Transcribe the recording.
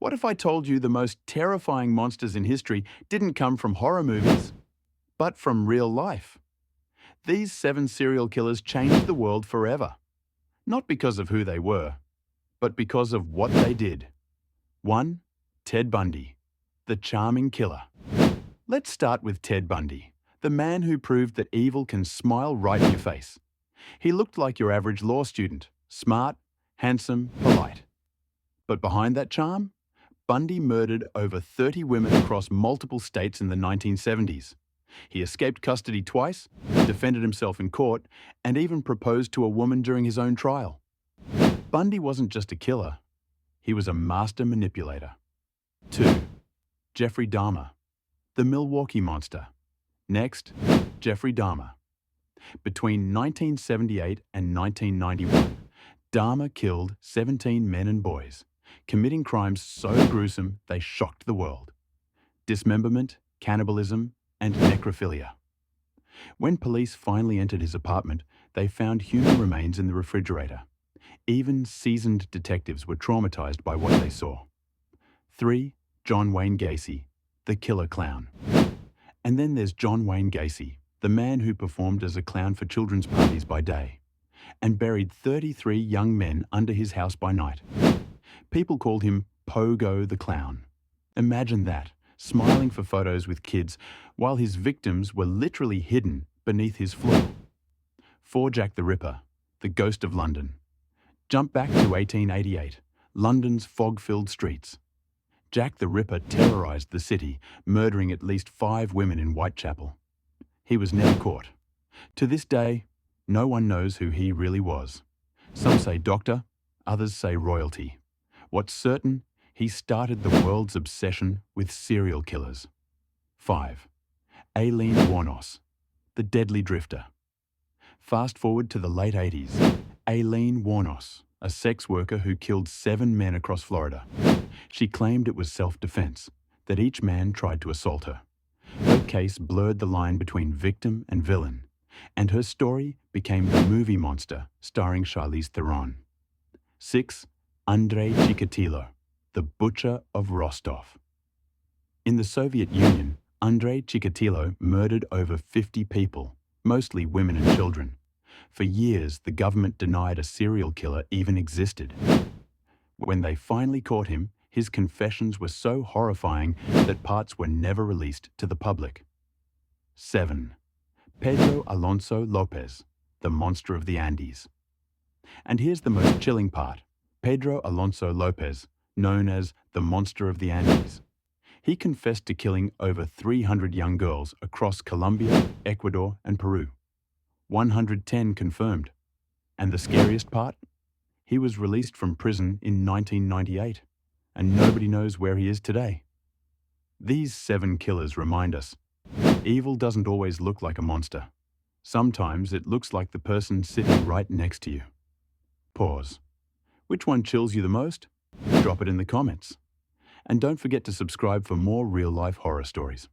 What if I told you the most terrifying monsters in history didn't come from horror movies, but from real life? These 7 serial killers changed the world forever. Not because of who they were, but because of what they did. 1. Ted Bundy, the charming killer. Let's start with Ted Bundy, the man who proved that evil can smile right in your face. He looked like your average law student, smart, handsome, polite. But behind that charm, Bundy murdered over 30 women across multiple states in the 1970s. He escaped custody twice, defended himself in court, and even proposed to a woman during his own trial. Bundy wasn't just a killer, he was a master manipulator. 2. Jeffrey Dahmer, the Milwaukee Monster. Next, Jeffrey Dahmer. Between 1978 and 1991, Dahmer killed 17 men and boys, committing crimes so gruesome they shocked the world. Dismemberment, cannibalism, and necrophilia. When police finally entered his apartment, they found human remains in the refrigerator. Even seasoned detectives were traumatized by what they saw. 3. John Wayne Gacy, the killer clown. And then there's John Wayne Gacy, the man who performed as a clown for children's parties by day and buried 33 young men under his house by night. People called him Pogo the Clown. Imagine that, smiling for photos with kids while his victims were literally hidden beneath his floor. 4. Jack the Ripper, the Ghost of London. Jump back to 1888, London's fog-filled streets. Jack the Ripper terrorized the city, murdering at least 5 women in Whitechapel. He was never caught. To this day, no one knows who he really was. Some say doctor, others say royalty. What's certain, he started the world's obsession with serial killers. 5. Aileen Wuornos, the deadly drifter. Fast forward to the late 80s. Aileen Wuornos, a sex worker who killed 7 men across Florida. She claimed it was self-defense, that each man tried to assault her. Her case blurred the line between victim and villain, and her story became the movie Monster, starring Charlize Theron. 6. Andrei Chikatilo, the Butcher of Rostov. In the Soviet Union, Andrei Chikatilo murdered over 50 people, mostly women and children. For years, the government denied a serial killer even existed. When they finally caught him, his confessions were so horrifying that parts were never released to the public. 7. Pedro Alonso Lopez, the Monster of the Andes. And here's the most chilling part. Pedro Alonso Lopez, known as the Monster of the Andes. He confessed to killing over 300 young girls across Colombia, Ecuador, and Peru. 110 confirmed. And the scariest part? He was released from prison in 1998, and nobody knows where he is today. These 7 killers remind us, evil doesn't always look like a monster. Sometimes it looks like the person sitting right next to you. Pause. Which one chills you the most? Drop it in the comments. And don't forget to subscribe for more real-life horror stories.